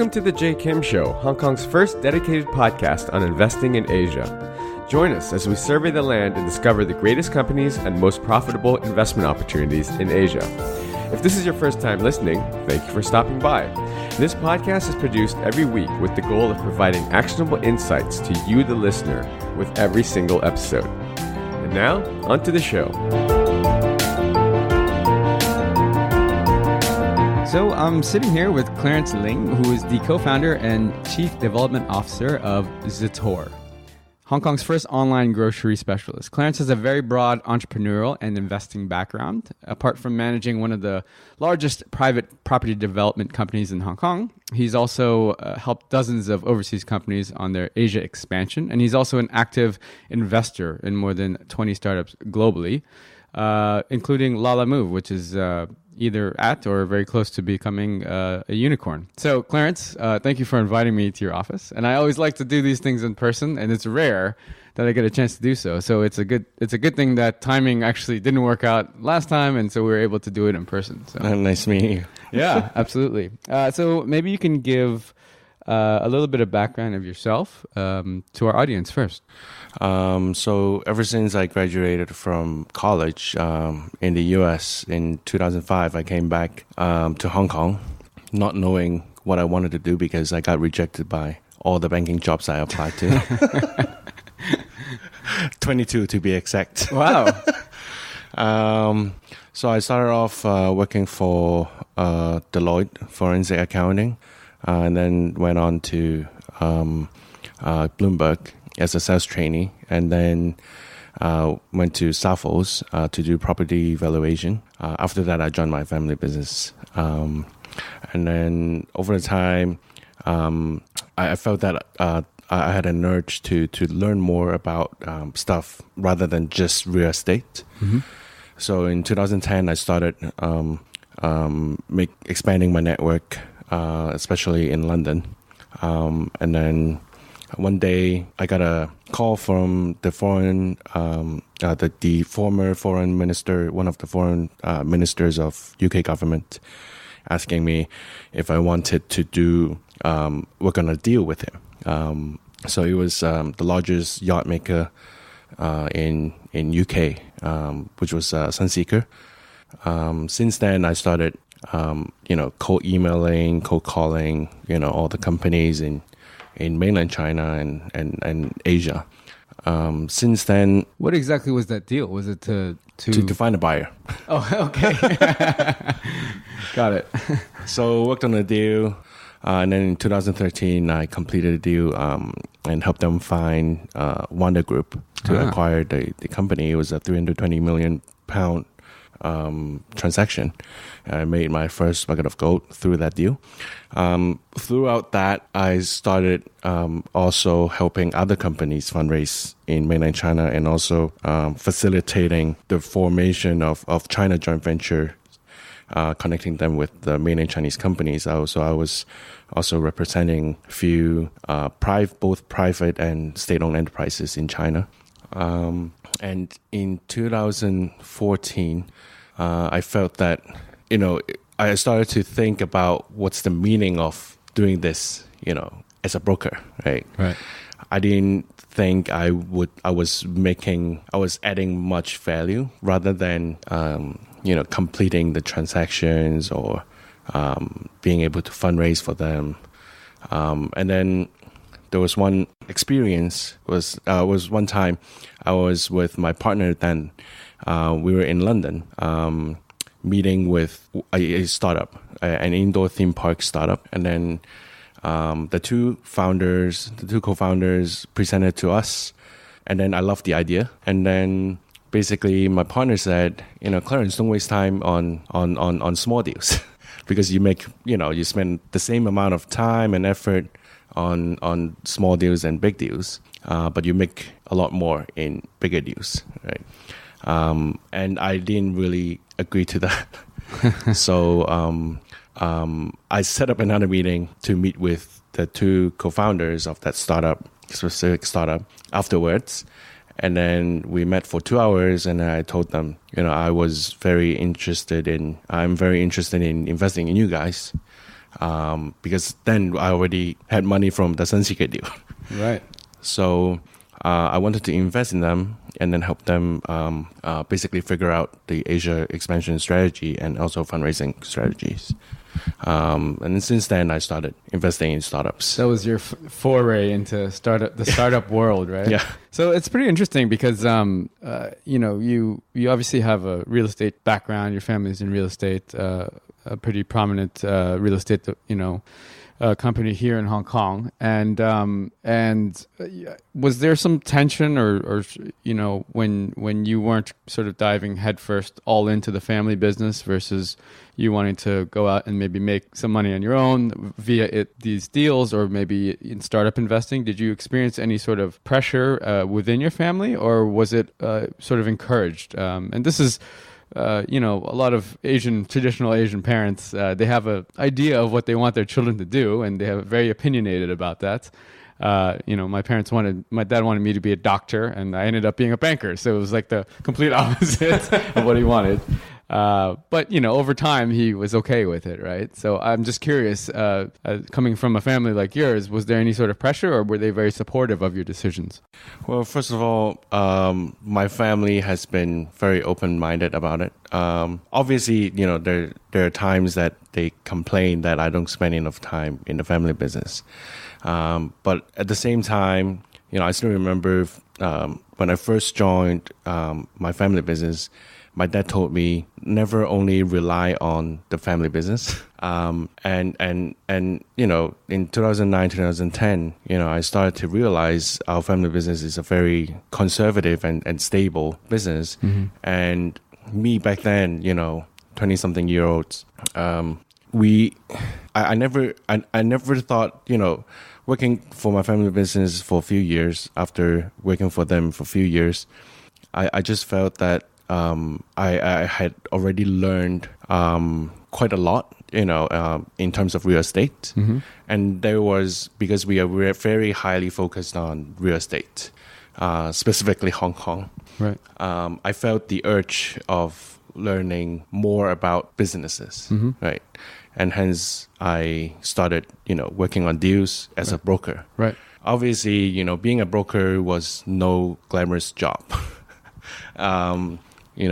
Welcome to the J. Kim Show, Hong Kong's first dedicated podcast on investing in Asia. Join us as we survey the land and discover the greatest companies and most profitable investment opportunities in Asia. If this is your first time listening, thank you for stopping by. This podcast is produced every week with the goal of providing actionable insights to you, the listener, with every single episode. And now, on to the show. So I'm sitting here with Clarence Ling, who is the co-founder and chief development officer of Ztour, Hong Kong's first online grocery specialist. Clarence has a very broad entrepreneurial and investing background. Apart from managing one of the largest private property development companies in Hong Kong, he's also helped dozens of overseas companies on their Asia expansion, and he's also an active investor in more than 20 startups globally, including Lala Move, which is either at or very close to becoming a unicorn. So, Clarence, thank you for inviting me to your office. And I always like to do these things in person, and it's rare that I get a chance to do so. So it's a good thing that timing actually didn't work out last time, and so we were able to do it in person. So nice meeting you. Yeah, absolutely. So maybe you can give a little bit of background of yourself to our audience first. So ever since I graduated from college in the US in 2005, I came back to Hong Kong, not knowing what I wanted to do because I got rejected by all the banking jobs I applied to. 22 to be exact. Wow. So I started off working for Deloitte Forensic Accounting, and then went on to Bloomberg as a sales trainee, and then went to Savills to do property valuation. After that, I joined my family business. And then over the time, I felt that I had an urge to learn more about stuff rather than just real estate. Mm-hmm. So in 2010, I started expanding my network, especially in London. And then one day, I got a call from the former foreign minister, one of the foreign ministers of UK government, asking me if I wanted to work on a deal with him. So he was the largest yacht maker in UK, which was Sunseeker. Since then, I started, cold emailing, cold calling, all the companies in mainland China and Asia. Since then, what exactly was that deal? Was it to find a buyer? Oh, okay. Got it. So worked on a deal, and then in 2013, I completed a deal and helped them find Wanda Group to acquire the company. It was a 320 million pound transaction. I made my first bucket of gold through that deal. Throughout that, I started also helping other companies fundraise in mainland China, and also facilitating the formation of China joint venture, connecting them with the mainland Chinese companies. I was also representing a few both private and state-owned enterprises in China. And in 2014, I felt that, I started to think about what's the meaning of doing this, as a broker, right? Right. I didn't think I was adding much value rather than, completing the transactions or being able to fundraise for them. And then there was one experience, was one time I was with my partner then. We were in London, meeting with a startup, an indoor theme park startup. And then the two co-founders presented to us. And then I loved the idea. And then basically my partner said, Clarence, don't waste time on small deals. Because you spend the same amount of time and effort on small deals and big deals, but you make a lot more in bigger deals, right? And I didn't really agree to that. So I set up another meeting to meet with the two co-founders of that specific startup afterwards. And then we met for 2 hours, and I told them, I'm very interested in investing in you guys. because then I already had money from the Sunseeker deal. Right. So I wanted to invest in them and then help them basically figure out the Asia expansion strategy and also fundraising strategies. And then since then, I started investing in startups. That was your foray into the startup world, right? Yeah. So it's pretty interesting because, you obviously have a real estate background. Your family's in real estate, a pretty prominent real estate, company here in Hong Kong. And was there some tension or when you weren't sort of diving headfirst all into the family business versus you wanting to go out and maybe make some money on your own via these deals or maybe in startup investing? Did you experience any sort of pressure within your family, or was it sort of encouraged? And this is a lot of traditional Asian parents, they have an idea of what they want their children to do, and they have very opinionated about that. My dad wanted me to be a doctor, and I ended up being a banker. So it was like the complete opposite of what he wanted. But over time, he was okay with it, right? So I'm just curious, coming from a family like yours, was there any sort of pressure, or were they very supportive of your decisions? Well, first of all, my family has been very open-minded about it. Obviously, there are times that they complain that I don't spend enough time in the family business. But at the same time, I still remember when I first joined my family business, my dad told me never only rely on the family business. And in 2009, 2010, I started to realize our family business is a very conservative and stable business. Mm-hmm. And me back then, 20-something year olds, I never thought, working for my family business for a few years, after working for them for a few years, I just felt that I had already learned quite a lot, in terms of real estate. Mm-hmm. And because we are very highly focused on real estate, specifically Hong Kong. Right. I felt the urge of learning more about businesses, mm-hmm. right? And hence I started, working on deals as a broker. Right. Obviously, being a broker was no glamorous job. You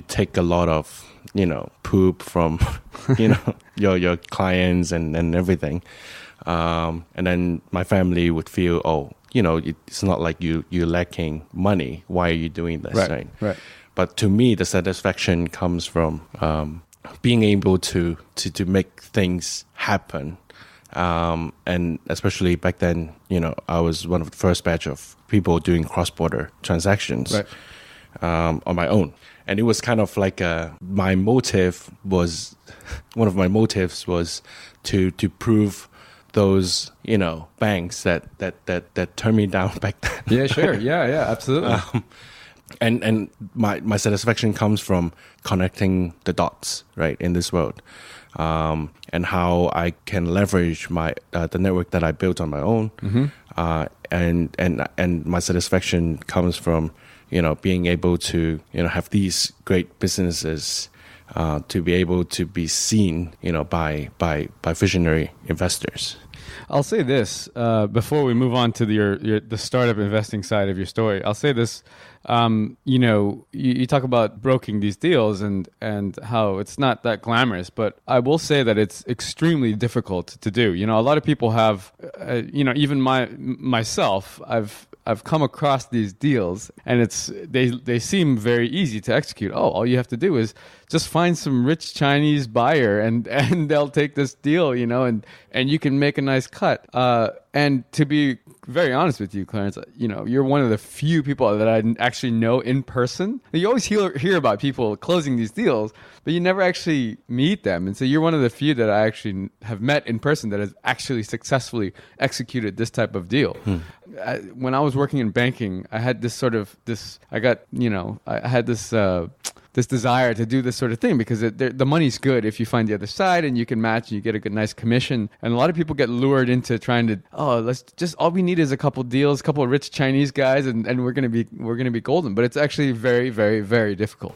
take a lot of poop from your clients and everything, and then my family would feel, it's not like you're lacking money, why are you doing this, right? But to me, the satisfaction comes from being able to make things happen. And especially back then, I was one of the first batch of people doing cross-border transactions, right, on my own. And it was kind of like one of my motives was to prove those, banks that turned me down back then. Yeah, sure. Yeah, absolutely. And my satisfaction comes from connecting the dots, right, in this world. And how I can leverage the network that I built on my own, mm-hmm. And my satisfaction comes from being able to have these great businesses to be able to be seen by visionary investors. I'll say this before we move on to the startup investing side of your story. I'll say this. You talk about broking these deals and how it's not that glamorous, but I will say that it's extremely difficult to do. A lot of people have, even myself, I've come across these deals, and they seem very easy to execute. All you have to do is just find some rich Chinese buyer, and they'll take this deal, and you can make a nice cut. And to be very honest with you, Clarence, you're one of the few people that I actually know in person. You always hear about people closing these deals, but you never actually meet them. And so you're one of the few that I actually have met in person that has actually successfully executed this type of deal. When I was working in banking, I had this this desire to do this sort of thing because the money's good if you find the other side and you can match and you get a good, nice commission. And a lot of people get lured into trying to, let's just, all we need is a couple deals, a couple of rich Chinese guys, and we're gonna be golden. But it's actually very, very, very difficult.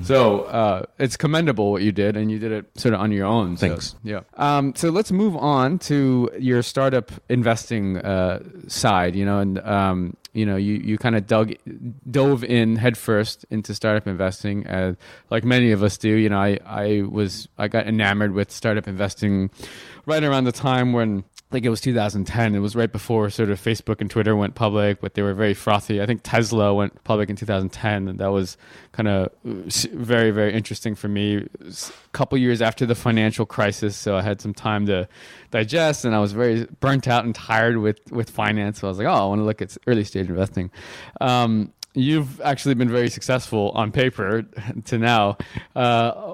So it's commendable what you did, and you did it sort of on your own. Thanks. So, yeah. So let's move on to your startup investing side. You kind of dove in headfirst into startup investing, like many of us do. I got enamored with startup investing right around the time when, I think it was 2010. It was right before sort of Facebook and Twitter went public, but they were very frothy. I think Tesla went public in 2010, and that was kind of very, very interesting for me. A couple years after the financial crisis, so I had some time to digest, and I was very burnt out and tired with finance. So I was like, I want to look at early stage investing. You've actually been very successful on paper to now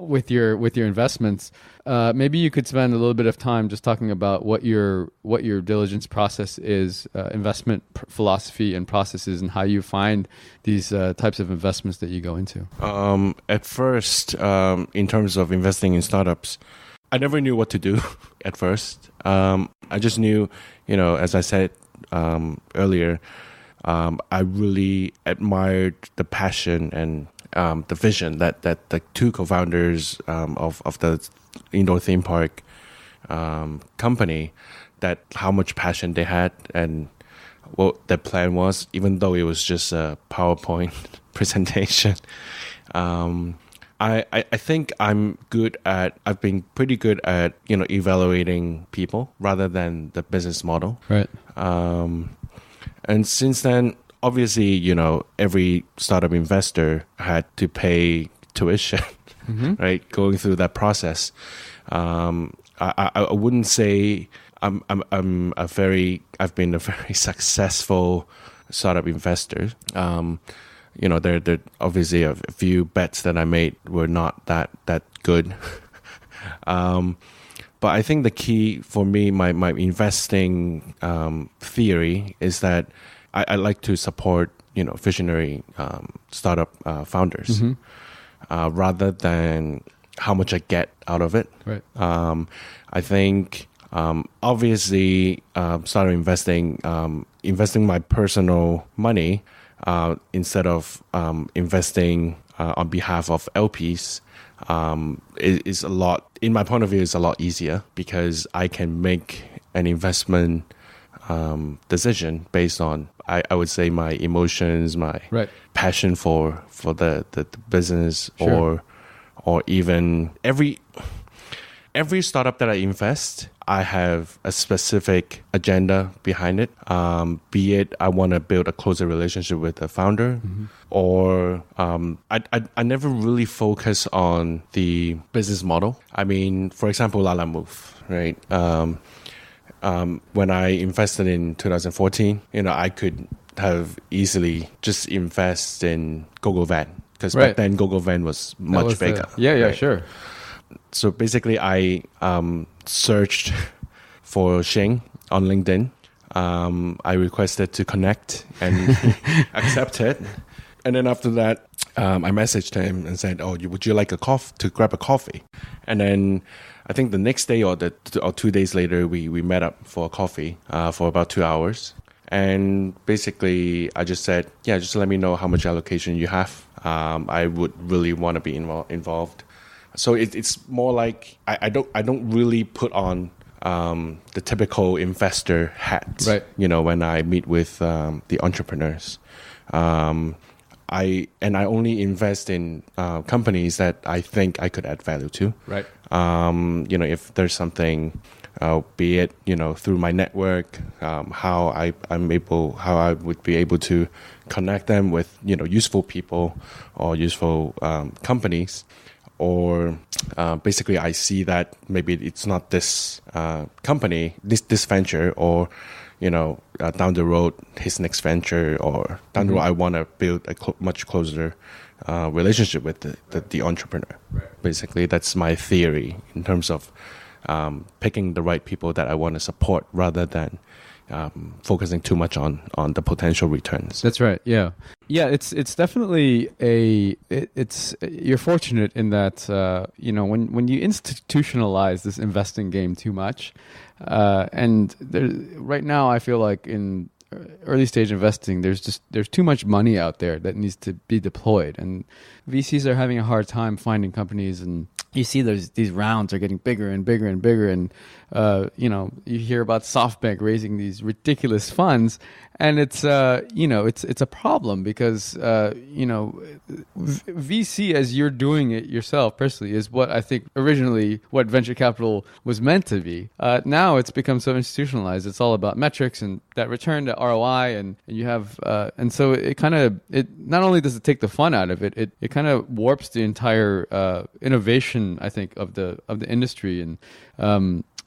with your investments. Maybe you could spend a little bit of time just talking about what your diligence process is, investment philosophy and processes, and how you find these types of investments that you go into. At first, in terms of investing in startups, I never knew what to do at first. I just knew, as I said earlier, I really admired the passion and the vision that the two co-founders of the indoor theme park company, that how much passion they had and what their plan was, even though it was just a PowerPoint presentation. I think I've been pretty good at evaluating people rather than the business model. Right. And since then, obviously, every startup investor had to pay tuition, right? Going through that process. I wouldn't say I've been a very successful startup investor. There obviously a few bets that I made were not that good. But I think the key for me, my investing theory is that I like to support visionary startup founders rather than how much I get out of it. Right. I think obviously startup investing my personal money instead of investing on behalf of LPs. Is a lot, in my point of view, is a lot easier because I can make an investment decision based on, I would say, my emotions, my passion for the business, or even every startup that I invest, I have a specific agenda behind it. Be it I want to build a closer relationship with the founder, or I never really focus on the business model. I mean, for example, Lala Move, right? When I invested in 2014, I could have easily just invest in GoGo Van, because back then GoGo Van was much bigger. Right? Sure. So basically, I searched for Xing on LinkedIn. I requested to connect and accepted. And then after that, I messaged him and said, would you like to grab a coffee? And then I think the next day or 2 days later, we met up for a coffee for about 2 hours. And basically, I just said, just let me know how much allocation you have. I would really want to be involved. So it's more like I don't really put on the typical investor hat, right? When I meet with the entrepreneurs, I only invest in companies that I think I could add value to, right? If there's something, be it through my network, how I would be able to connect them with useful people or useful companies. Or basically, I see that maybe it's not this company, this venture, or down the road his next venture, or down the road I want to build a much closer relationship with the entrepreneur. Right. Basically, that's my theory in terms of picking the right people that I want to support, rather than focusing too much on the potential returns. That's right. Yeah. It's definitely you're fortunate in that when you institutionalize this investing game too much, and right now I feel like in early stage investing, there's too much money out there that needs to be deployed, and VCs are having a hard time finding companies, and you see these rounds are getting bigger and bigger and bigger, and you hear about SoftBank raising these ridiculous funds, and it's a problem because VC, as you're doing it yourself personally, is what I think originally what venture capital was meant to be. Now it's become so institutionalized. It's all about metrics and that return to ROI, and you have and so it not only does it take the fun out of it, it kind of warps the entire innovation, I think, of the industry. And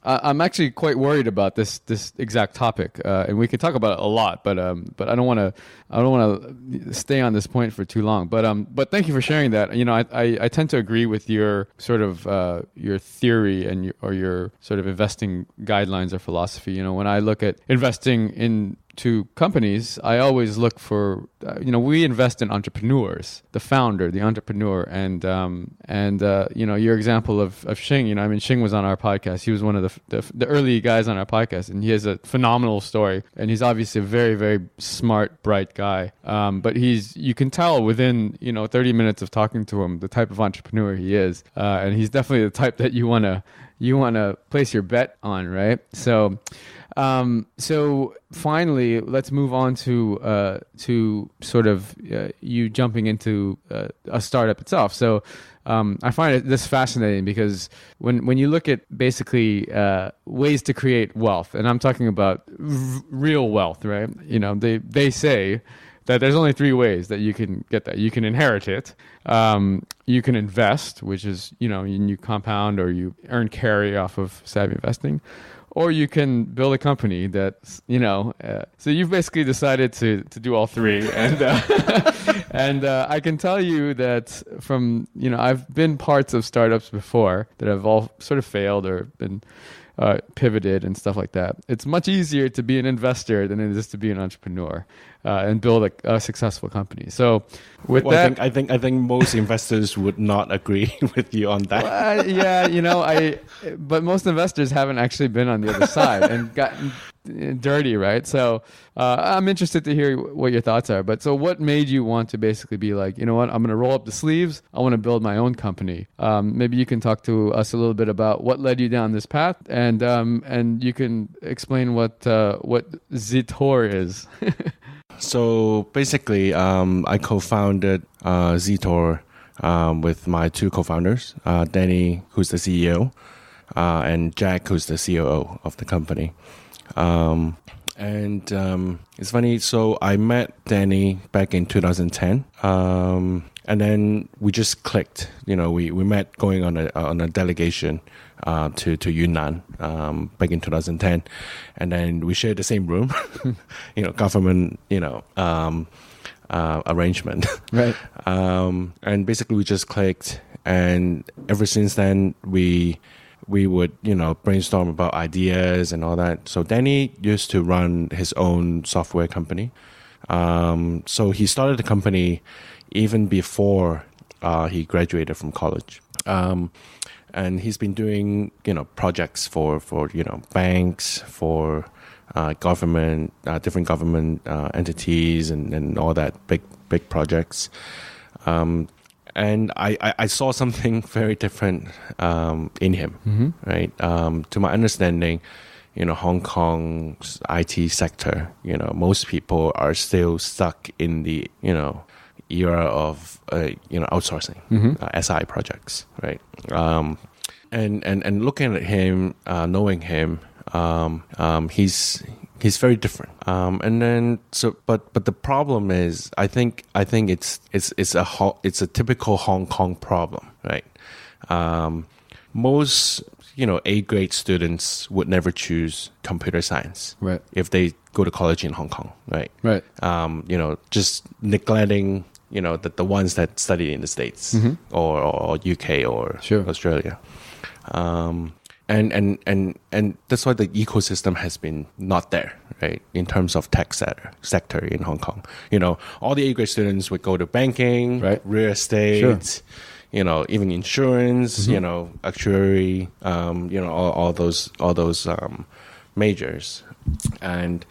I'm actually quite worried about this exact topic, and we could talk about it a lot, but I don't want to stay on this point for too long. But thank you for sharing that. I tend to agree with your sort of your theory and your sort of investing guidelines or philosophy. When I look at investing into companies, I always look for we invest in entrepreneurs, the founder, the entrepreneur, and your example of Xing. Xing was on our podcast. He was one of the early guys on our podcast, and he has a phenomenal story, and he's obviously a very, very smart, bright guy. But you can tell within 30 minutes of talking to him the type of entrepreneur he is, and he's definitely the type that you want to place your bet on, right? So finally, let's move on to sort of you jumping into a startup itself. So I find this fascinating because when you look at basically ways to create wealth, and I'm talking about real wealth, right? They say that there's only 3 ways that you can get that. You can inherit it. You can invest, which is, you compound or you earn carry off of savvy investing. Or you can build a company that's, so you've basically decided to do all 3. And and I can tell you that from, I've been parts of startups before that have all sort of failed or been pivoted and stuff like that. It's much easier to be an investor than it is to be an entrepreneur and build a successful company. So with that, I think most investors would not agree with you on that. But most investors haven't actually been on the other side and gotten dirty, right? So I'm interested to hear what your thoughts are. But so what made you want to basically be like, I'm going to roll up the sleeves. I want to build my own company. Maybe you can talk to us a little bit about what led you down this path, and you can explain what Ztour is. So basically, I co-founded Ztour with my 2 co-founders, Danny, who's the CEO, and Jack, who's the COO of the company. And it's funny, so I met Danny back in 2010, and then we just clicked. We met going on a delegation to Yunnan back in 2010, and then we shared the same room, government arrangement, right? And basically we just clicked, and ever since then we would brainstorm about ideas and all that. So Danny used to run his own software company, so he started the company even before he graduated from college. And he's been doing, projects for banks, for government, different government entities, and all that big projects. And I saw something very different in him, right? To my understanding, Hong Kong's IT sector, most people are still stuck in the, era of outsourcing, SI projects, right? And looking at him, knowing him, he's very different. And then but the problem is, I think it's a typical Hong Kong problem, right? Most A-grade students would never choose computer science, right, if they go to college in Hong Kong, right? Right. Just neglecting the ones that study in the States, or UK or Sure. Australia. And that's why the ecosystem has been not there, right? In terms of tech sector in Hong Kong, all the A-grade students would go to banking, Right. real estate, Sure. Even insurance, actuary, all those majors, and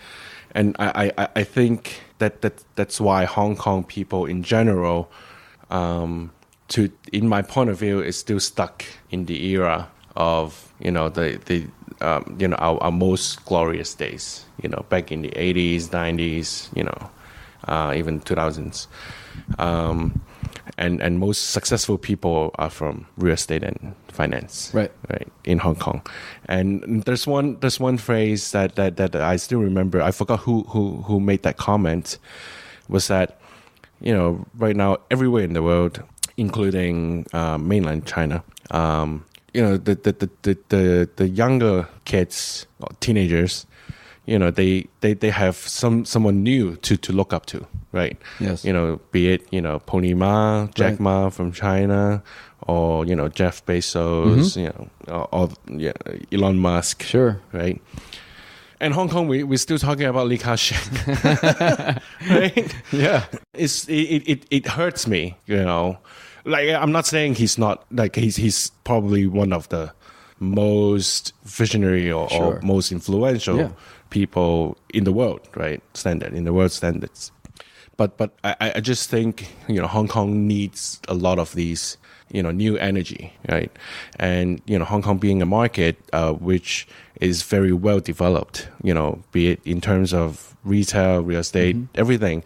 I think that's why Hong Kong people in general, in my point of view, is still stuck in the era of our most glorious days, back in the 80s, 90s, even 2000s, and most successful people are from real estate and finance, right in Hong Kong. And there's one phrase that I still remember. I forgot who made that comment. Was that right now everywhere in the world, including mainland China, the younger kids, or teenagers, they have someone new to look up to, right? Yes. Be it Pony Ma, Jack Right. Ma from China, or Jeff Bezos, or Elon Musk, Sure. right? And Hong Kong, we're still talking about Li Ka-shing, right? Yeah. It hurts me, Like, I'm not saying he's not, like, he's probably one of the most visionary or Sure. most influential Yeah. people in the world, right? In the world standards. But I just think, Hong Kong needs a lot of these, new energy, right? And, Hong Kong being a market which is very well developed, be it in terms of retail, real estate, everything.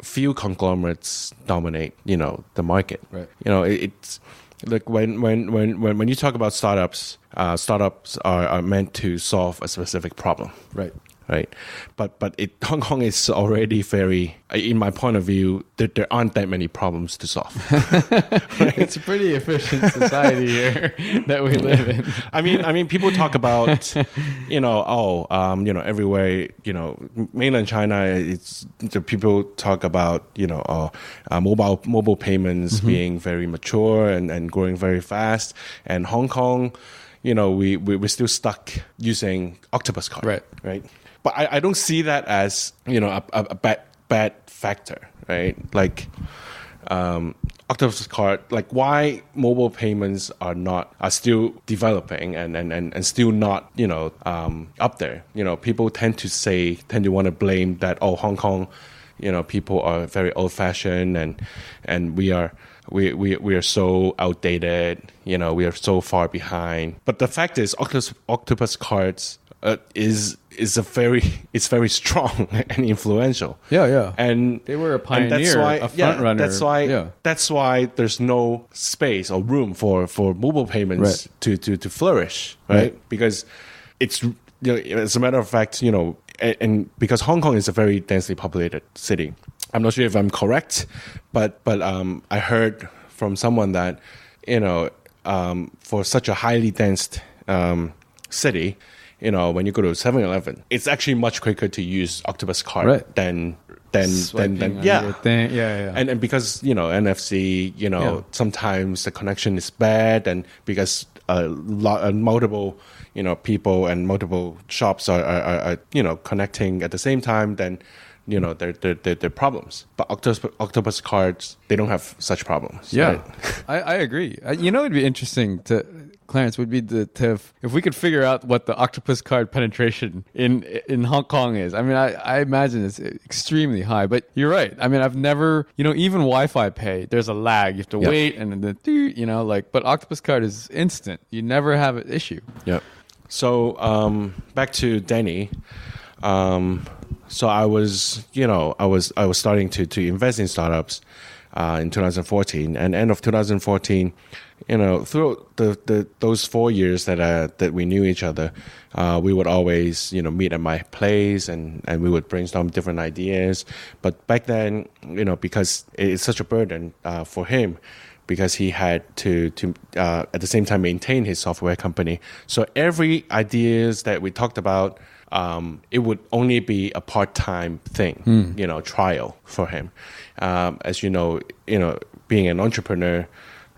Few conglomerates dominate, the market. Right. It's like when you talk about startups, startups are meant to solve a specific problem. Right. Right. But Hong Kong is already very, in my point of view, that there aren't that many problems to solve. It's a pretty efficient society here that we live in. I mean, people talk about, everywhere, mainland China. It's the people talk about, mobile payments being very mature and growing very fast, and Hong Kong, we're still stuck using octopus card, right? But I don't see that as a bad factor, right? Like octopus card, like why mobile payments are still developing and still not up there. People tend to want to blame that Hong Kong, people are very old fashioned and we are so outdated, we are so far behind. But the fact is, octopus cards is very strong and influential. Yeah. And they were a pioneer, and that's why, a front runner. That's why there's no space or room for mobile payments to flourish, right? Because it's as a matter of fact, and because Hong Kong is a very densely populated city. I'm not sure if I'm correct, but I heard from someone that for such a highly dense city, when you go to 7-Eleven, it's actually much quicker to use octopus card than Yeah. And because NFC, sometimes the connection is bad, and because multiple people and multiple shops are connecting at the same time, then they're problems. But octopus cards, they don't have such problems. Yeah, right? I agree. It'd be interesting Clarence, would be if we could figure out what the octopus card penetration in Hong Kong is. I mean, I imagine it's extremely high, but you're right. I mean, I've never, even Wi-Fi pay, there's a lag. You have to wait and then, but octopus card is instant. You never have an issue. Yeah. So, back to Danny. So I was starting to invest in startups in 2014, and end of 2014, through those 4 years that we knew each other, we would always meet at my place and we would brainstorm different ideas. But back then, because it's such a burden for him, because he had to at the same time maintain his software company. So every ideas that we talked about, it would only be a part-time thing, trial for him. As you know, being an entrepreneur,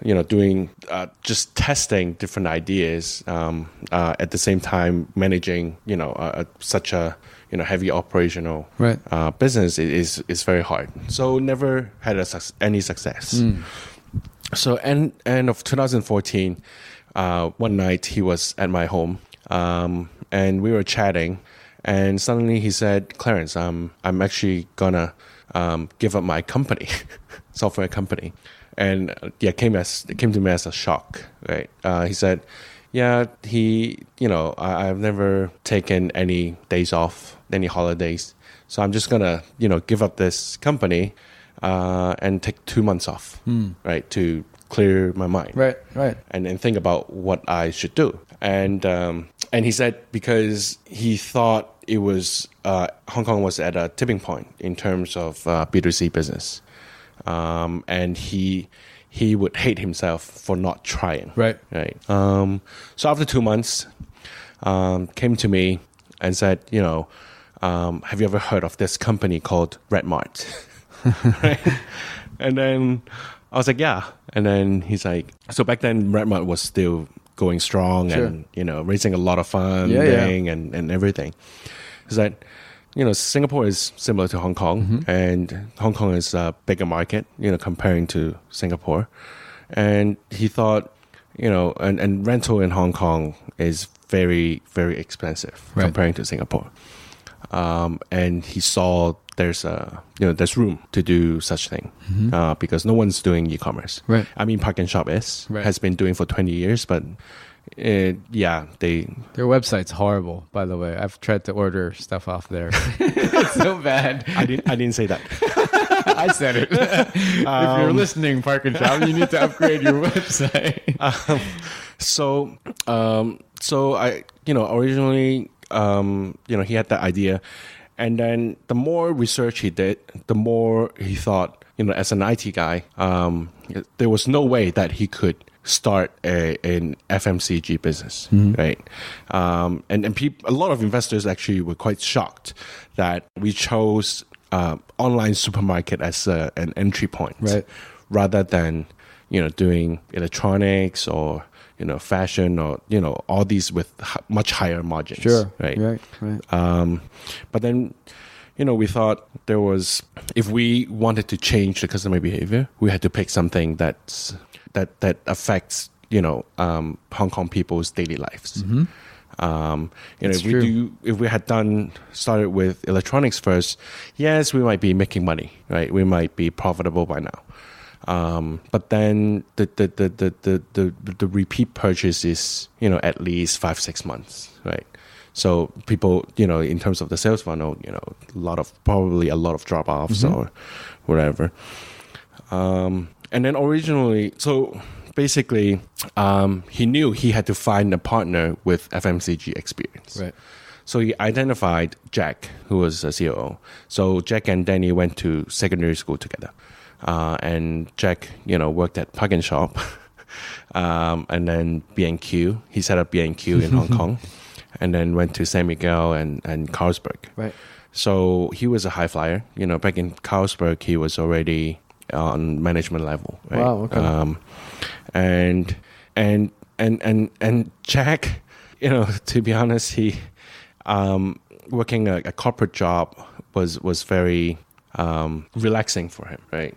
doing just testing different ideas at the same time managing such a heavy operational business is very hard. So never had any success. So end of 2014, one night he was at my home, and we were chatting, and suddenly he said, "Clarence, I'm actually gonna give up my company, software company." And it came to me as a shock, right? He said, "Yeah, I've never taken any days off, any holidays, so I'm just gonna give up this company and take 2 months off, right, to clear my mind, right, and think about what I should do." And he said because he thought it was Hong Kong was at a tipping point in terms of B2C business. And he would hate himself for not trying. Right. So after 2 months, came to me and said, have you ever heard of this company called Red Marts? Right? And then I was like, yeah. And then he's like, so back then Red Mart was still going strong and, raising a lot of funding and everything. He's like, Singapore is similar to Hong Kong, and Hong Kong is a bigger market, comparing to Singapore. And he thought, and rental in Hong Kong is very, very expensive comparing to Singapore. And he saw there's room to do such thing because no one's doing e-commerce. Right. I mean, Park and Shop has been doing for 20 years, but their website's horrible, by the way. I've tried to order stuff off there. It's so bad. I didn't say that. I said it. If you're listening, Park and Shop, you need to upgrade your website. So I originally he had that idea, and then the more research he did, the more he thought, as an IT guy, there was no way that he could start an FMCG business, right? And a lot of investors actually were quite shocked that we chose online supermarket as an entry point, rather than doing electronics or fashion or all these with much higher margins. Sure, right. But then we thought if we wanted to change the customer behavior, we had to pick something that affects Hong Kong people's daily lives. If we had started with electronics first, yes, we might be making money, right? We might be profitable by now. But then the repeat purchase is at least 5-6 months, right? So people in terms of the sales funnel, probably a lot of drop offs or whatever. And then originally, so basically, he knew he had to find a partner with FMCG experience. Right. So he identified Jack, who was a COO. So Jack and Danny went to secondary school together. And Jack, worked at Park and Shop, and then B&Q. He set up B&Q in Hong Kong, and then went to San Miguel and Carlsberg. Right. So he was a high flyer. Back in Carlsberg, he was already on management level. Right? Wow. Okay. And Jack, to be honest, he working a corporate job was very relaxing for him, right?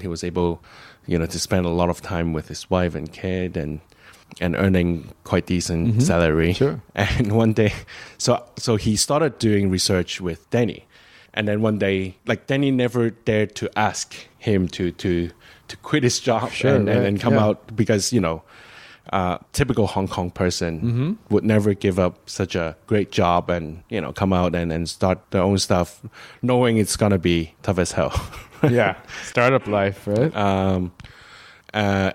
He was able, to spend a lot of time with his wife and kid and earning quite decent salary. Sure. And one day, so he started doing research with Danny. And then one day, Danny never dared to ask him to quit his job and come out because, typical Hong Kong person would never give up such a great job and, come out and start their own stuff, knowing it's going to be tough as hell. Yeah. Startup life, right?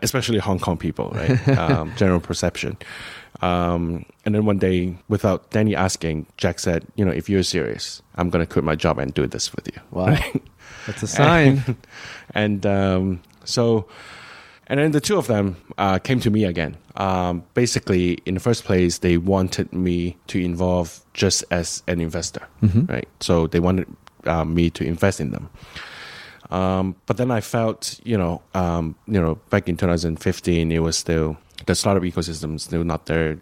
Especially Hong Kong people, right? General perception. And then one day, without Danny asking, Jack said, if you're serious, I'm going to quit my job and do this with you. Wow. Right? That's a sign. And then the two of them came to me again. Basically, in the first place, they wanted me to involve just as an investor, right? So they wanted me to invest in them. But then I felt, back in 2015, it was still the startup ecosystem is still not there.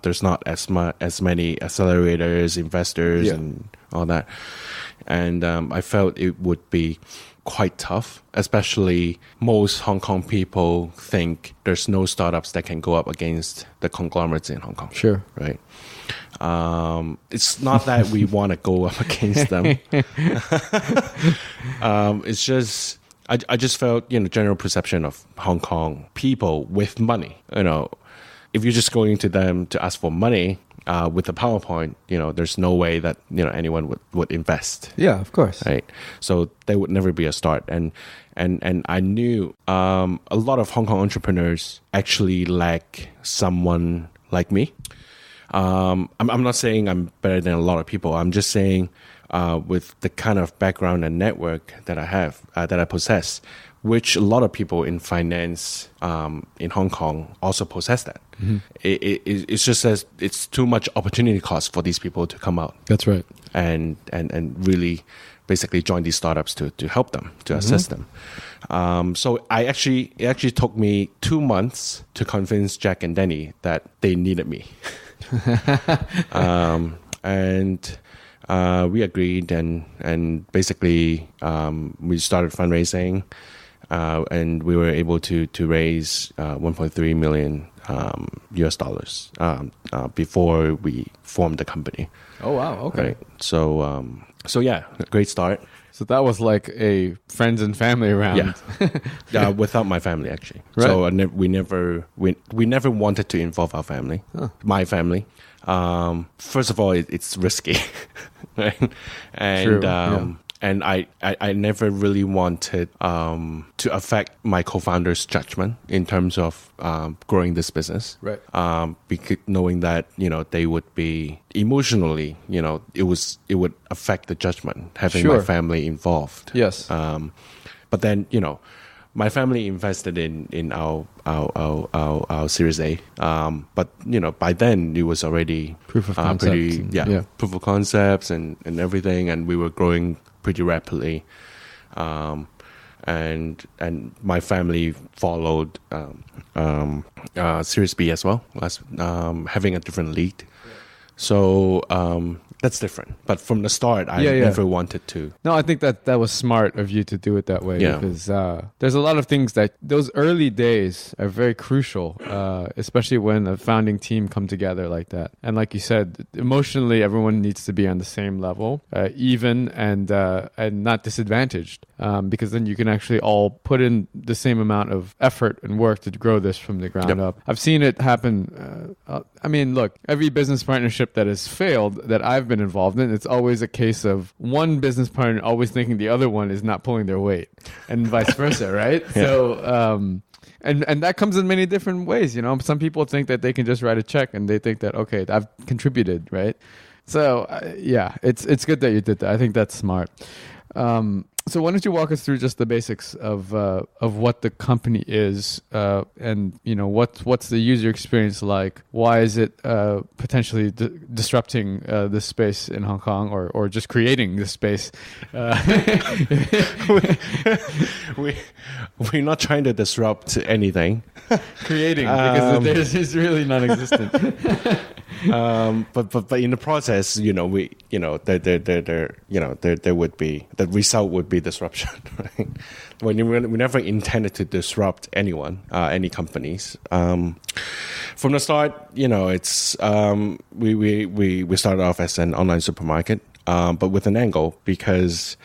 There's not as many accelerators, investors, and all that. And I felt it would be quite tough, especially most Hong Kong people think there's no startups that can go up against the conglomerates in Hong Kong. Sure. Right. It's not that we want to go up against them. It's just, I just felt, general perception of Hong Kong people with money. If you're just going to them to ask for money, with a PowerPoint, there's no way that, anyone would invest. Yeah, of course. Right. So there would never be a start. And I knew, a lot of Hong Kong entrepreneurs actually lack someone like me. I'm not saying I'm better than a lot of people. I'm just saying, with the kind of background and network that I have, that I possess, which a lot of people in finance in Hong Kong also possess that. Mm-hmm. It's just as it's too much opportunity cost for these people to come out. That's right. And really basically join these startups to help them, to assist them. So it actually took me 2 months to convince Jack and Denny that they needed me. And we agreed, and basically we started fundraising, and we were able to raise $1.3 million US dollars before we formed the company. Oh wow! Okay. Right. So yeah, great start. So that was like a friends and family round. Yeah, without my family actually. Right. So we never wanted to involve our family, my family. First of all, it's risky, right? And True. And I never really wanted to affect my co-founders' judgment in terms of growing this business. Right. Because knowing that they would be emotionally, it would affect the judgment having my family involved. Yes. But then my family invested in our Series A. But by then it was already proof of concept. Proof of concepts and everything, and we were growing pretty rapidly. And my family followed Series B as well, having a different lead. So that's different. But from the start, I never wanted to. No, I think that was smart of you to do it that way, because there's a lot of things that those early days are very crucial, especially when a founding team come together like that. And like you said, emotionally, everyone needs to be on the same level, even and not disadvantaged, because then you can actually all put in the same amount of effort and work to grow this from the ground up. I've seen it happen. Look, every business partnership that has failed that I've been involved in, it's always a case of one business partner always thinking the other one is not pulling their weight, and vice versa, right? Yeah. So, and that comes in many different ways. Some people think that they can just write a check, and they think that, okay, I've contributed, right? So, it's good that you did that. I think that's smart. So why don't you walk us through just the basics of what the company is, and what's the user experience like? Why is it potentially disrupting this space in Hong Kong, or just creating this space? We're not trying to disrupt anything. Creating, because it's really non-existent. But in the process, there would be, the result would be disruption, right? We never intended to disrupt anyone, any companies. From the start, it's we started off as an online supermarket, but with an angle, because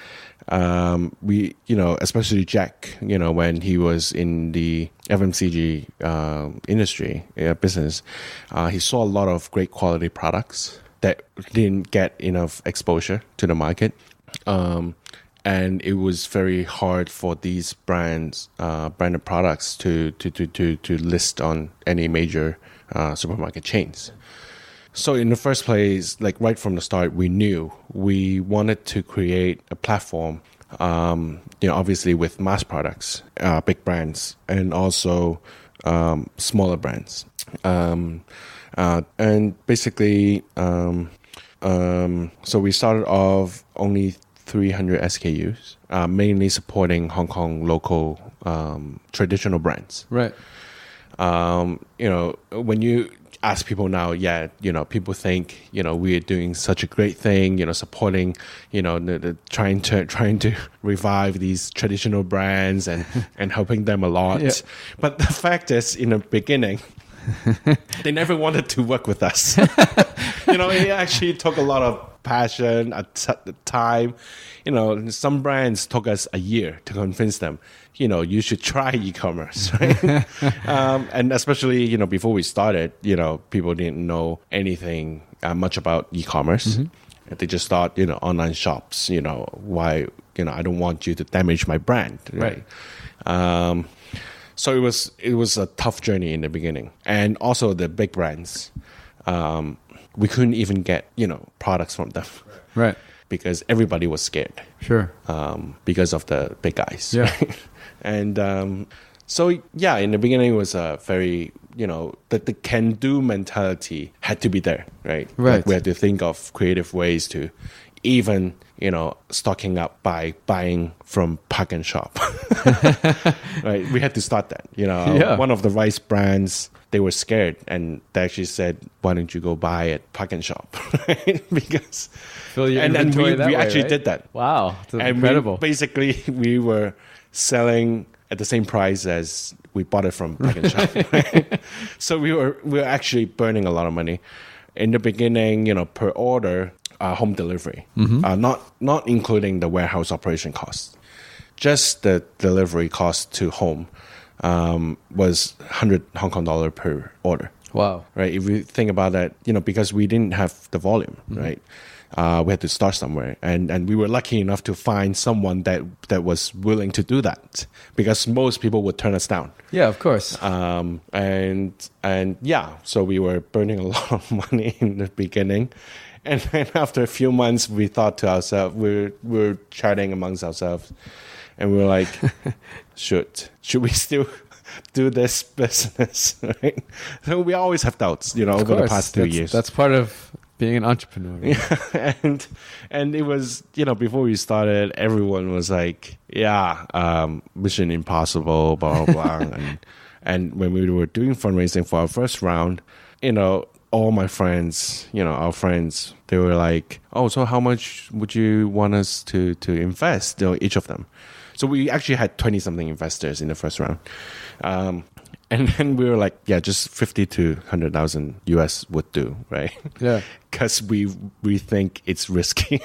we, especially Jack, when he was in the FMCG industry business, he saw a lot of great quality products that didn't get enough exposure to the market. And it was very hard for these branded products to list on any major supermarket chains. So in the first place, like right from the start, we knew we wanted to create a platform, obviously with mass products, big brands, and also smaller brands. And basically, so we started off only 300 SKUs, mainly supporting Hong Kong local traditional brands. Right. When you ask people now, people think, we are doing such a great thing, supporting, trying to revive these traditional brands and helping them a lot. Yeah. But the fact is, in the beginning, they never wanted to work with us. It actually took a lot of passion, time. Some brands took us a year to convince them, you should try e-commerce, right? And especially, before we started, people didn't know anything much about e-commerce. Mm-hmm. They just thought, online shops, why, I don't want you to damage my brand, right? So it was a tough journey in the beginning. And also the big brands, we couldn't even get, products from them. Right. Because everybody was scared. Sure. Because of the big guys. Yeah. Right? And in the beginning it was a very, the can-do mentality had to be there, right? Right. Like we had to think of creative ways to even, stocking up by buying from Park and Shop. Right? We had to start that. One of the rice brands, they were scared and they actually said, why don't you go buy at Park and Shop? Right? Because Fill your and inventory we that way, actually right? did that. Wow. That's incredible. We were selling at the same price as we bought it from Park and Shop. Right? So we were actually burning a lot of money. In the beginning, per order, home delivery, not including the warehouse operation costs. Just the delivery cost to home was 100 Hong Kong dollar per order. Wow. Right? If you think about that, because we didn't have the volume, right? We had to start somewhere, and we were lucky enough to find someone that was willing to do that, because most people would turn us down. Yeah, of course. So we were burning a lot of money in the beginning, and then after a few months, we thought to ourselves, we're chatting amongst ourselves, and we were like, should we still do this business? Right? So we always have doubts, over the past 2 years. That's part of being an entrepreneur. Right? Yeah, and it was, before we started, everyone was like, mission impossible, blah, blah, blah. and when we were doing fundraising for our first round, all my friends, our friends, they were like, oh, so how much would you want us to invest, each of them? So we actually had 20-something investors in the first round. And then we were like, just 50 to 100,000 US would do, right? Yeah. Because we think it's risky.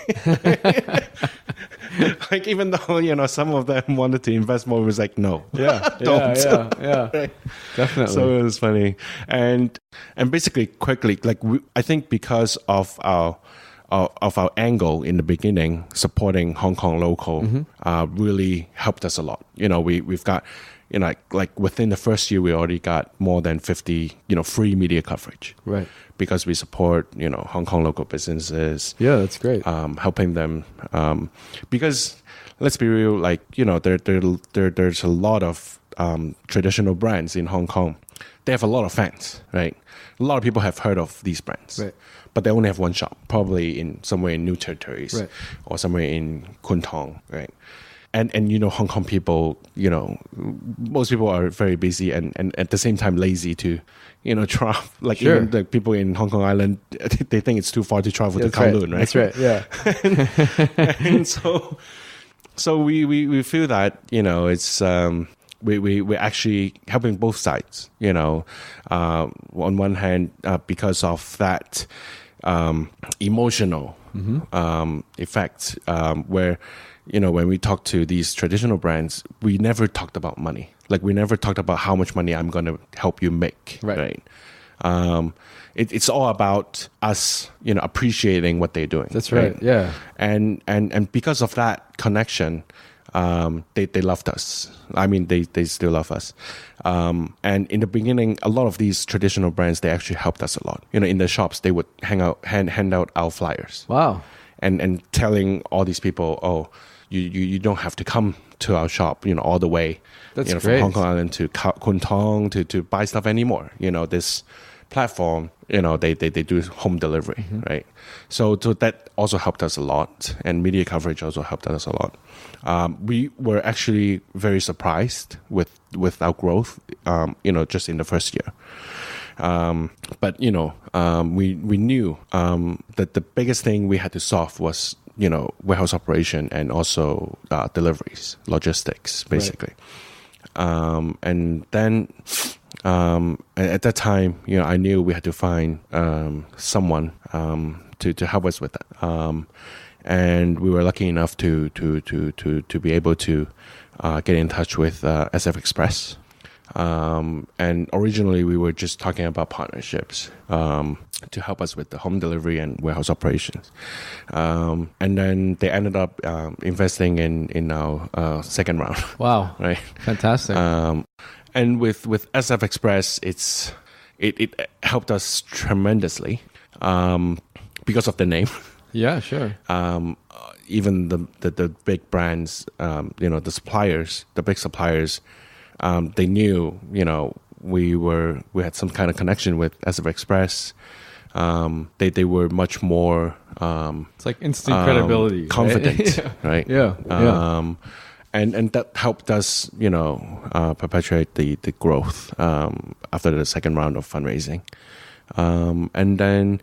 Like, even though, some of them wanted to invest more, it was like, no. Yeah. Don't. Yeah. Right? Definitely. So it was funny. And basically, quickly, like, I think because of our angle in the beginning, supporting Hong Kong local, really helped us a lot. We've got, like within the first year, we already got more than 50, free media coverage. Right. Because we support, Hong Kong local businesses. Yeah, that's great. Helping them. Because let's be real, like, there's a lot of traditional brands in Hong Kong. They have a lot of fans, right? A lot of people have heard of these brands. Right. But they only have one shop, probably somewhere in New Territories, right, or somewhere in Kwun Tong, right? And Hong Kong people, most people are very busy and at the same time lazy to, travel. Like, sure, even the people in Hong Kong Island, they think it's too far to travel to Kowloon, right? That's right, yeah. and so we feel that, it's... We're actually helping both sides, on one hand, because of that emotional effect, where, when we talk to these traditional brands, we never talked about money. Like, we never talked about how much money I'm going to help you make, right? It's all about us, appreciating what they're doing. That's right, yeah. And because of that connection, they loved us. I mean, they still love us. And in the beginning, a lot of these traditional brands, they actually helped us a lot. In the shops, they would hand out our flyers. Wow. And telling all these people, oh, you don't have to come to our shop, all the way, That's from great. Hong Kong Island to Kwun Tong to buy stuff anymore. platform, they do home delivery, right? So that also helped us a lot, and media coverage also helped us a lot. We were actually very surprised with our growth, just in the first year. But we knew that the biggest thing we had to solve was warehouse operation and also deliveries, logistics, basically. Right. And then at that time, I knew we had to find someone to help us with that. And we were lucky enough to be able to get in touch with SF Express. And originally we were just talking about partnerships to help us with the home delivery and warehouse operations. And then they ended up investing in our second round. Wow. Right. Fantastic. And with SF Express, it helped us tremendously because of the name. Yeah, sure. Even the big brands, the suppliers, the big suppliers, they knew, we had some kind of connection with SF Express. They were much more it's like instant credibility, confident, right? right? Yeah. And that helped us, perpetuate the growth after the second round of fundraising. And then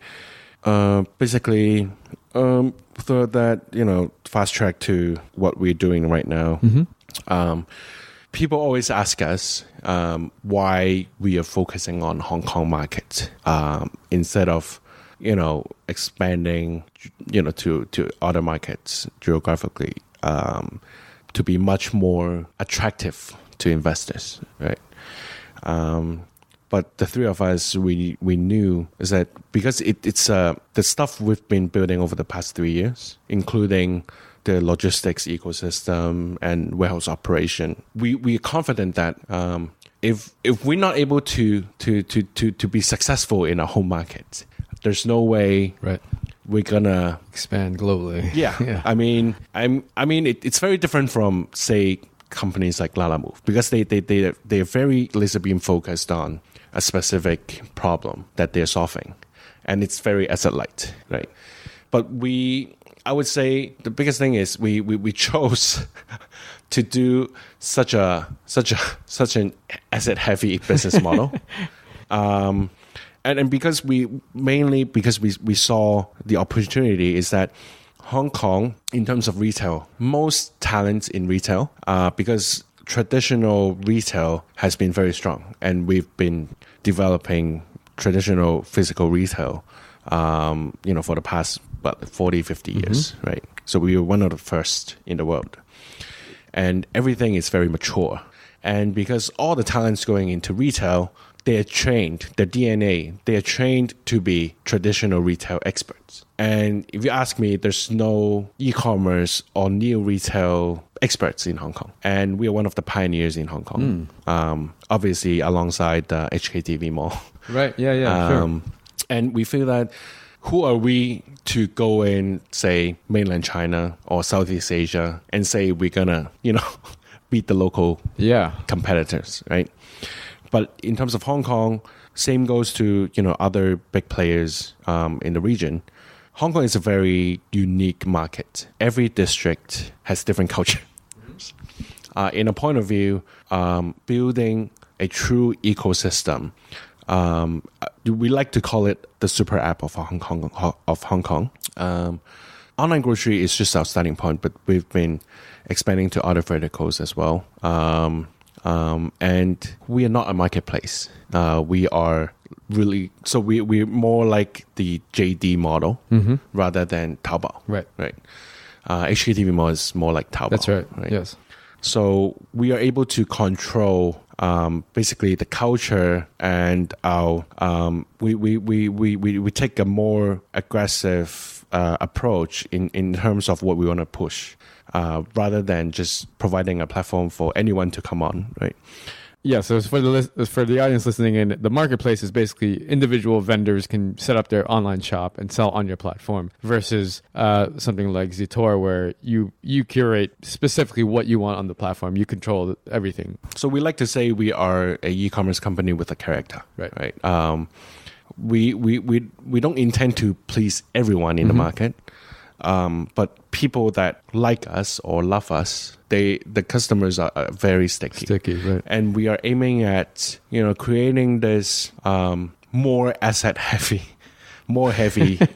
basically through that, fast track to what we're doing right now. People always ask us why we are focusing on Hong Kong market instead of, expanding, to other markets geographically to be much more attractive to investors, right? But the three of us, we knew is that because it's the stuff we've been building over the past 3 years, including the logistics ecosystem and warehouse operation, we are confident that if we're not able to be successful in our home market, there's no way we're gonna expand globally. Yeah. I mean, it's very different from, say, companies like Lalamove, because they're very laser beam focused on a specific problem that they're solving, and it's very asset light, right? But I would say the biggest thing is we chose to do such an asset heavy business model, and because we saw the opportunity is that Hong Kong, in terms of retail, most talent in retail, because traditional retail has been very strong, and we've been developing traditional physical retail, for the past 40, 50 years, right? So we were one of the first in the world. And everything is very mature. And because all the talents going into retail, they are trained, their DNA, they are trained to be traditional retail experts. And if you ask me, there's no e-commerce or new retail experts in Hong Kong. And we are one of the pioneers in Hong Kong. Obviously, alongside the HKTV Mall. Right, yeah, sure. And we feel that who are we to go in, say, mainland China or Southeast Asia and say we're gonna, beat the local competitors, right? But in terms of Hong Kong, same goes to, other big players in the region. Hong Kong is a very unique market. Every district has different culture. In a point of view, building a true ecosystem, we like to call it the super app of Hong Kong. Online grocery is just our starting point, but we've been expanding to other verticals as well. And we are not a marketplace. We are really, so we're more like the JD model rather than Taobao. Right. HKTV Mall is more like Taobao. That's right. Yes. So we are able to control basically the culture, and our we take a more aggressive approach in terms of what we want to push, rather than just providing a platform for anyone to come on, right? Yeah, so for the audience listening in, the marketplace is basically individual vendors can set up their online shop and sell on your platform, versus something like Ztour, where you curate specifically what you want on the platform. You control everything. So we like to say we are a e-commerce company with a character, right? we don't intend to please everyone in the market, but people that like us or love us, the customers are very sticky. Right. And we are aiming at creating this more asset heavy,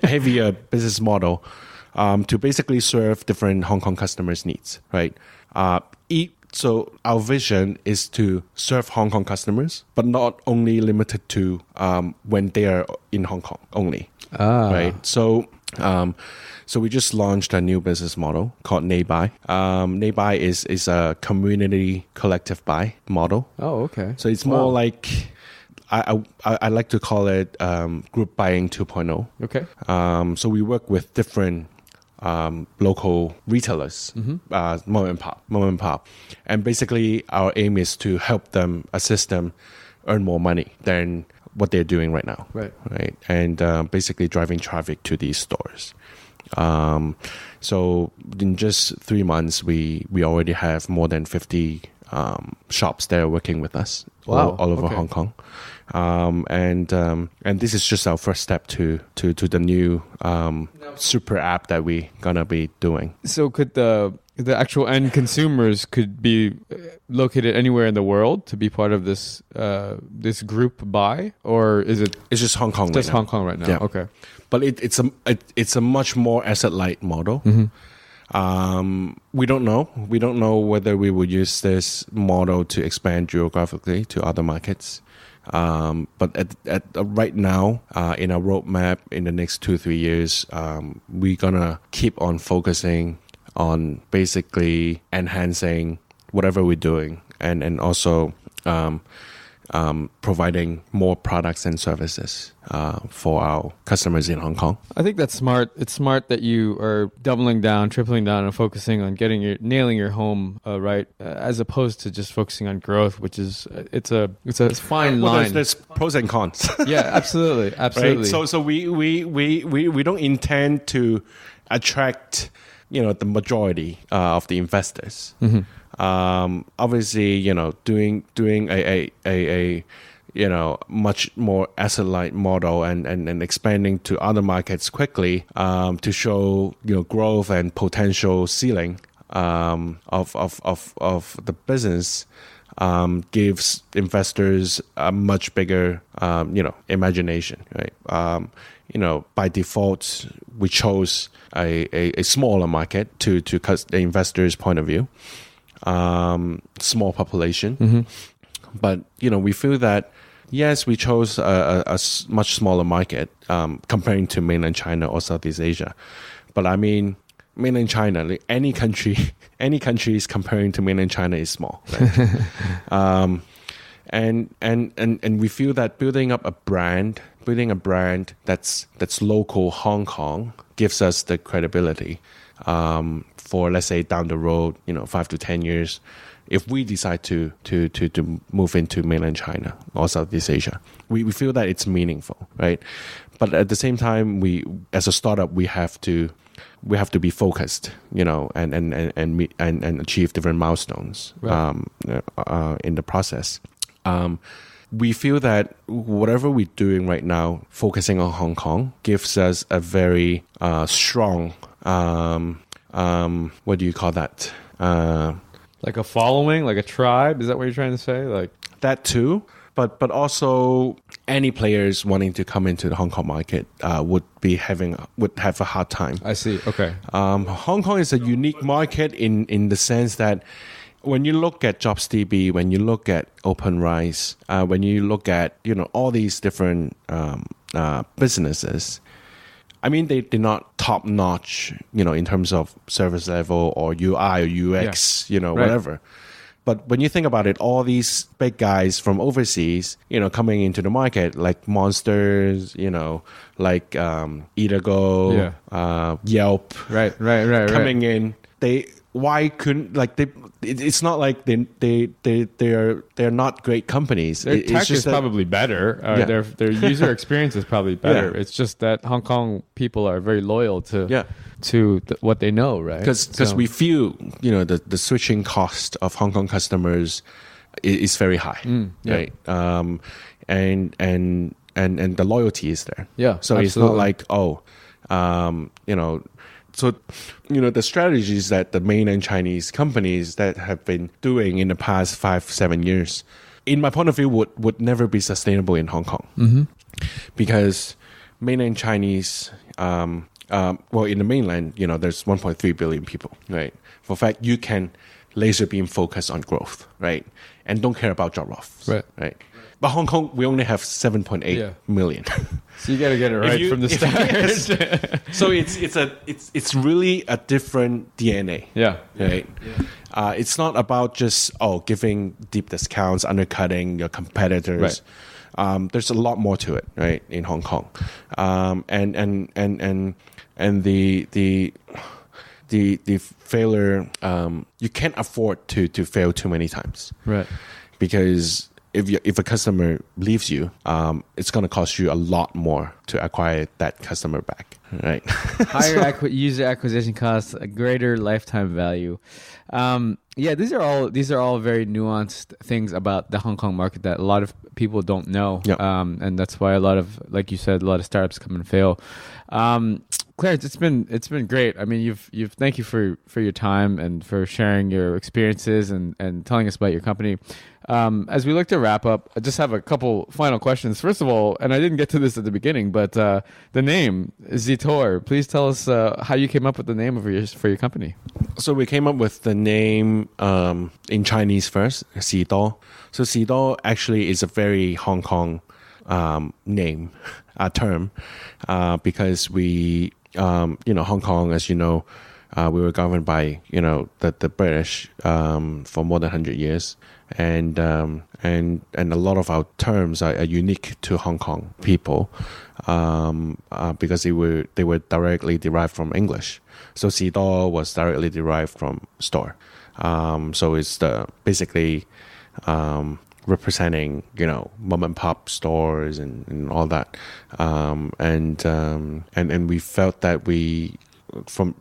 heavier business model to basically serve different Hong Kong customers' needs, right? So our vision is to serve Hong Kong customers, but not only limited to when they are in Hong Kong only, right? So we just launched a new business model called Neighbuy. Neighbuy is a community collective buy model. Oh, okay. So it's more like I like to call it group buying 2.0. Okay. So we work with different local retailers, mom and pop, and basically our aim is to help them, assist them, earn more money than what they're doing right now, right? And basically driving traffic to these stores. So in just 3 months, we already have more than 50 shops that are working with us all over Hong Kong. And this is just our first step to the new super app that we gonna be doing. So could the actual end consumers could be located anywhere in the world to be part of this this group buy, or is it? It's just Hong Kong. Just Hong Kong right now. Yeah. Okay. But it's a much more asset light model. We don't know. We don't know whether we will use this model to expand geographically to other markets. But at right now, in our roadmap, in the next 2-3 years, we're gonna keep on focusing on basically enhancing whatever we're doing, and also providing more products and services for our customers in Hong Kong. I think that's smart. It's smart that you are doubling down, tripling down, and focusing on nailing your home right, as opposed to just focusing on growth, which is it's a fine line. Well, there's pros and cons. Yeah, absolutely. Right? So we don't intend to attract the majority of the investors. Obviously, doing a much more asset light model and expanding to other markets quickly to show growth and potential ceiling of the business gives investors a much bigger imagination, right? By default, we chose a smaller market to the investors' point of view. Small population, but we feel that yes, we chose a much smaller market comparing to mainland China or Southeast Asia. But I mean, mainland China, like any countries comparing to mainland China is small, right? And we feel that building a brand that's local Hong Kong gives us the credibility for, let's say, down the road, 5 to 10 years, if we decide to move into mainland China or Southeast Asia, we feel that it's meaningful, right? But at the same time, we as a startup, we have to be focused, and achieve different milestones, right, in the process. We feel that whatever we're doing right now, focusing on Hong Kong, gives us a very strong, what do you call that? Like a following, like a tribe? Is that what you're trying to say? Like that too, but also any players wanting to come into the Hong Kong market would have a hard time. I see. Okay. Hong Kong is a unique market in the sense that when you look at JobsDB, when you look at OpenRice, when you look at all these different businesses, I mean they're not top notch, in terms of service level or UI or UX, right, whatever. But when you think about it, all these big guys from overseas, coming into the market, like Monsters, like Eatago, Yelp, right, coming in, it's not like they're not great companies. Their tech is probably better. Their user experience is probably better. Yeah. It's just that Hong Kong people are very loyal to what they know, right? Because we feel the switching cost of Hong Kong customers is very high, right? And and the loyalty is there. Yeah, So absolutely. it's not like, so, the strategies that the mainland Chinese companies that have been doing in the past 5-7 years, in my point of view, would never be sustainable in Hong Kong. Because mainland Chinese, in the mainland, there's 1.3 billion people, right? For fact, you can laser beam focus on growth, right? And don't care about drop-offs, right? But Hong Kong, we only have 7.8 million. So you got to get it right from the start. Yes. So it's really a different DNA. Yeah. Right. Yeah. It's not about just giving deep discounts, undercutting your competitors. Right. There's a lot more to it, right? In Hong Kong, and the failure, you can't afford to fail too many times, right? Because if a customer leaves you, it's going to cost you a lot more to acquire that customer back, right? Higher user acquisition costs, a greater lifetime value. These are all very nuanced things about the Hong Kong market that a lot of people don't know, and that's why a lot of, like you said, a lot of startups come and fail. Clarence, it's been great. I mean, you've thank you for your time and for sharing your experiences and telling us about your company. As we look to wrap up, I just have a couple final questions. First of all, and I didn't get to this at the beginning, but the name Ztour. Please tell us how you came up with the name for your company. So we came up with the name in Chinese first, Ztour. So Ztour actually is a very Hong Kong name, term, because we, Hong Kong, as you know, we were governed by the British for more than 100 years, and a lot of our terms are unique to Hong Kong people because they were directly derived from English. So Ztour was directly derived from store. So it's basically representing mom and pop stores and all that, and we felt that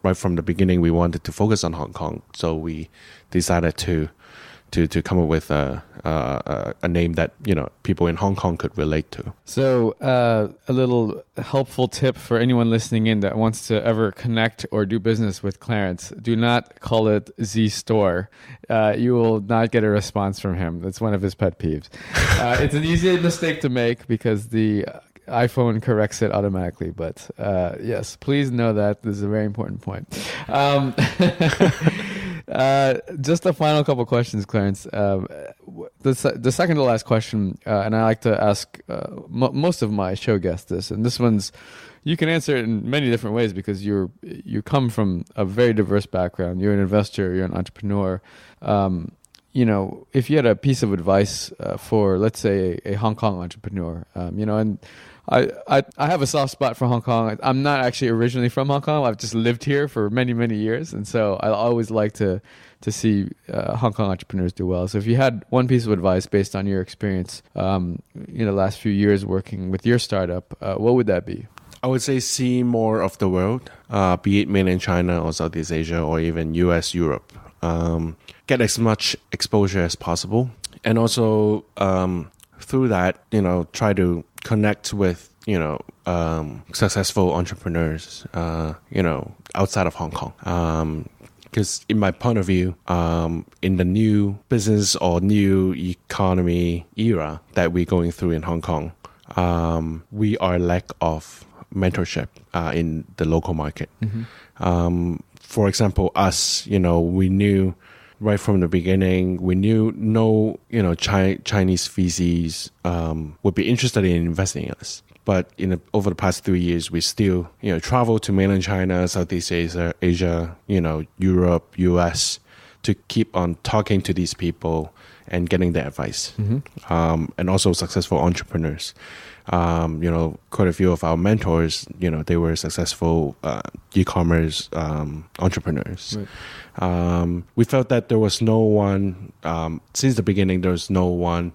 right from the beginning we wanted to focus on Hong Kong, so we decided to come up with a name that people in Hong Kong could relate to. So a little helpful tip for anyone listening in that wants to ever connect or do business with Clarence: do not call it Ztore. You will not get a response from him. That's one of his pet peeves. It's an easy mistake to make because the iPhone corrects it automatically. But yes, please know that this is a very important point. Just a final couple questions, Clarence. The second to last question, and I like to ask most of my show guests this, and this one's, you can answer it in many different ways because you come from a very diverse background. You're an investor, you're an entrepreneur. If you had a piece of advice for, let's say, a Hong Kong entrepreneur, and I have a soft spot for Hong Kong. I'm not actually originally from Hong Kong. I've just lived here for many, many years. And so I always like to see Hong Kong entrepreneurs do well. So if you had one piece of advice based on your experience, the last few years working with your startup, what would that be? I would say see more of the world, be it mainland China or Southeast Asia or even US, Europe. Get as much exposure as possible. And also through that, try to connect with, successful entrepreneurs, outside of Hong Kong. Because in my point of view, in the new business or new economy era that we're going through in Hong Kong, we are lack of mentorship in the local market. Mm-hmm. For example, us, we knew right from the beginning, we knew no, Chinese VCs would be interested in investing in us. But over the past 3 years, we still, travel to mainland China, Southeast Asia, Europe, US, to keep on talking to these people and getting their advice. Mm-hmm. And also successful entrepreneurs. Quite a few of our mentors, they were successful e-commerce entrepreneurs. Right. We felt that there was no one, since the beginning, there was no one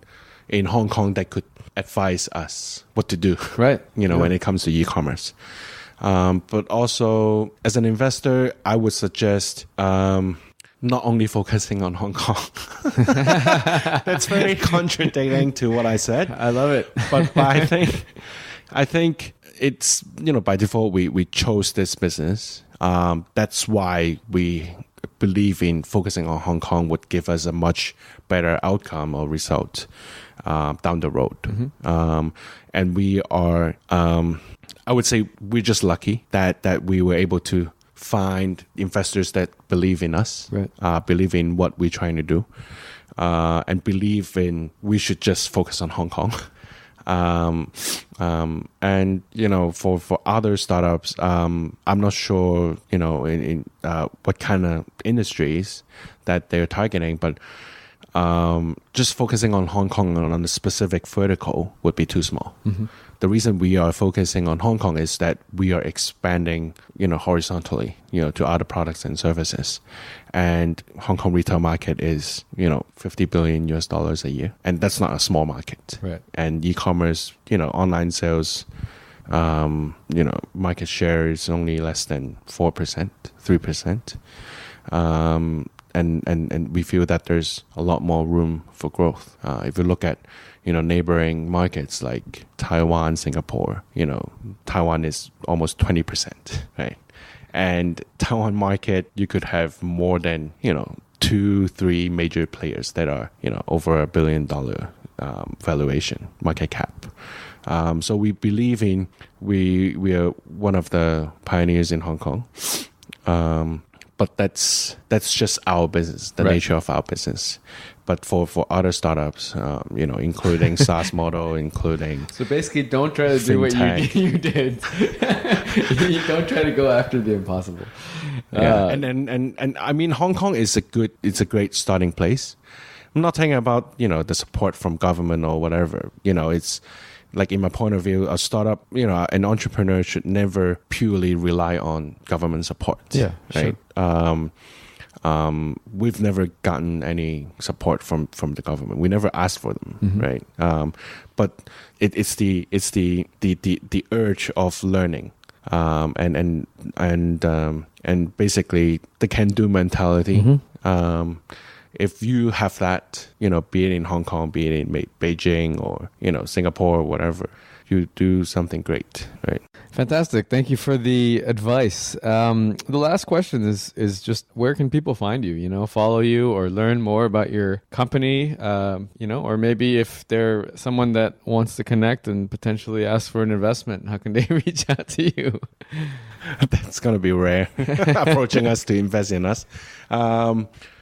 in Hong Kong that could advise us what to do, right? When it comes to e-commerce. But also, as an investor, I would suggest not only focusing on Hong Kong. That's very contradicting to what I said. I love it. But I think it's, by default, we chose this business. That's why we believe in focusing on Hong Kong would give us a much better outcome or result down the road. And we are, I would say we're just lucky that we were able to find investors that believe in us, believe in what we're trying to do, and believe in we should just focus on Hong Kong. And for other startups, I'm not sure in what kind of industries that they're targeting, but just focusing on Hong Kong on a specific vertical would be too small. The reason we are focusing on Hong Kong is that we are expanding, horizontally, to other products and services. And Hong Kong retail market is, $50 billion a year. And that's not a small market. Right. And e-commerce, online sales, market share is only less than 4%, 3%. And we feel that there's a lot more room for growth. If you look at, neighboring markets like Taiwan, Singapore, Taiwan is almost 20%, right? And Taiwan market, you could have more than, 2-3 major players that are, over $1 billion valuation, market cap. So we believe in, we are one of the pioneers in Hong Kong. But that's just our business, the nature of our business. But for other startups, including SaaS model, including so basically, don't try to do what you did. You don't try to go after the impossible. Yeah, and I mean, Hong Kong is it's a great starting place. I'm not talking about the support from government or whatever. It's like, in my point of view, a startup, an entrepreneur should never purely rely on government support. Yeah, right. Sure. We've never gotten any support from the government. We never asked for them, right? But it's the urge of learning, and basically the can-do mentality. If you have that, be it in Hong Kong, be it in Beijing or, Singapore or whatever, you do something great, right? Fantastic. Thank you for the advice. The last question is just, where can people find you, follow you or learn more about your company, or maybe if they're someone that wants to connect and potentially ask for an investment, how can they reach out to you? That's going to be rare, approaching us to invest in us.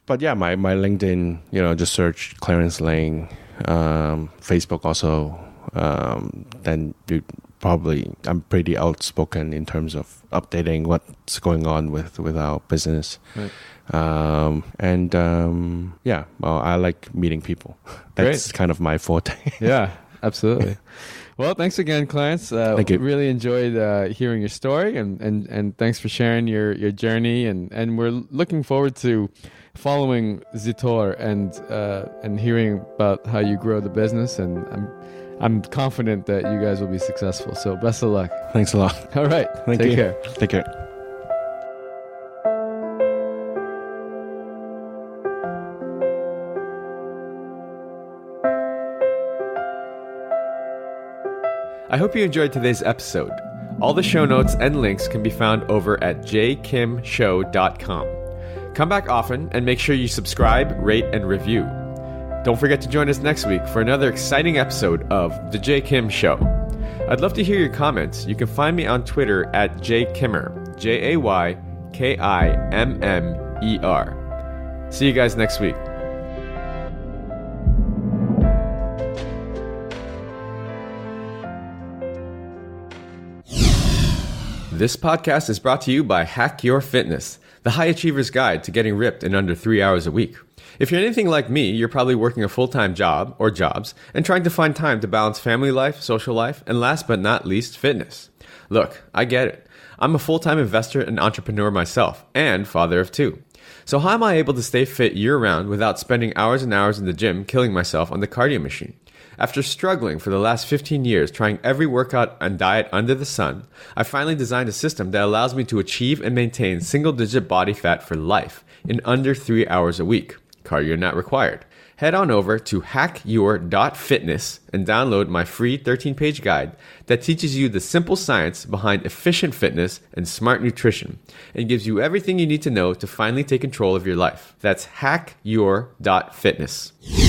But yeah, my LinkedIn, just search Clarence Ling, Facebook also. Then I'm pretty outspoken in terms of updating what's going on with our business. Right. Well, I like meeting people. That's kind of my forte. Yeah, absolutely. Well, thanks again, Clarence. Thank you. Really enjoyed hearing your story, and thanks for sharing your journey. And we're looking forward to following Ztour and hearing about how you grow the business. And I'm confident that you guys will be successful. So best of luck. Thanks a lot. All right. Take care. Take care. I hope you enjoyed today's episode. All the show notes and links can be found over at jkimshow.com. Come back often and make sure you subscribe, rate, and review. Don't forget to join us next week for another exciting episode of The J. Kim Show. I'd love to hear your comments. You can find me on Twitter at jkimmer, JAYKIMMER. See you guys next week. This podcast is brought to you by Hack Your Fitness, the high achiever's guide to getting ripped in under 3 hours a week. If you're anything like me, you're probably working a full-time job or jobs and trying to find time to balance family life, social life, and last but not least, fitness. Look, I get it. I'm a full-time investor and entrepreneur myself, and father of two. So how am I able to stay fit year-round without spending hours and hours in the gym killing myself on the cardio machine? After struggling for the last 15 years trying every workout and diet under the sun, I finally designed a system that allows me to achieve and maintain single-digit body fat for life in under 3 hours a week. Cardio not required. Head on over to hackyour.fitness and download my free 13-page guide that teaches you the simple science behind efficient fitness and smart nutrition and gives you everything you need to know to finally take control of your life. That's hackyour.fitness.